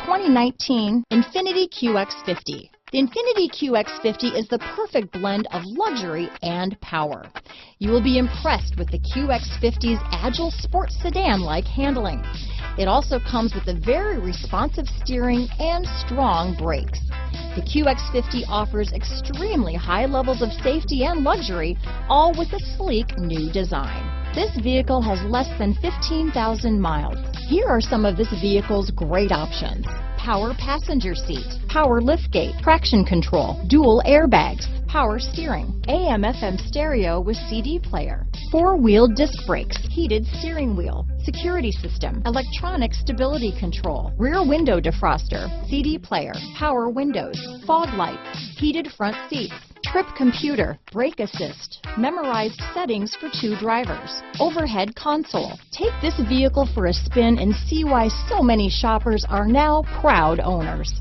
2019 INFINITI QX50. The INFINITI QX50 is the perfect blend of luxury and power. You will be impressed with the QX50's agile sports sedan-like handling. It also comes with a very responsive steering and strong brakes. The QX50 offers extremely high levels of safety and luxury, all with a sleek new design. This vehicle has less than 15,000 miles. Here are some of this vehicle's great options: power passenger seat, power liftgate, traction control, dual airbags, power steering, AM/FM stereo with CD player, four-wheel disc brakes, heated steering wheel, security system, electronic stability control, rear window defroster, CD player, power windows, fog lights, heated front seats, trip computer, brake assist, memorized settings for 2 drivers, overhead console. Take this vehicle for a spin and see why so many shoppers are now proud owners.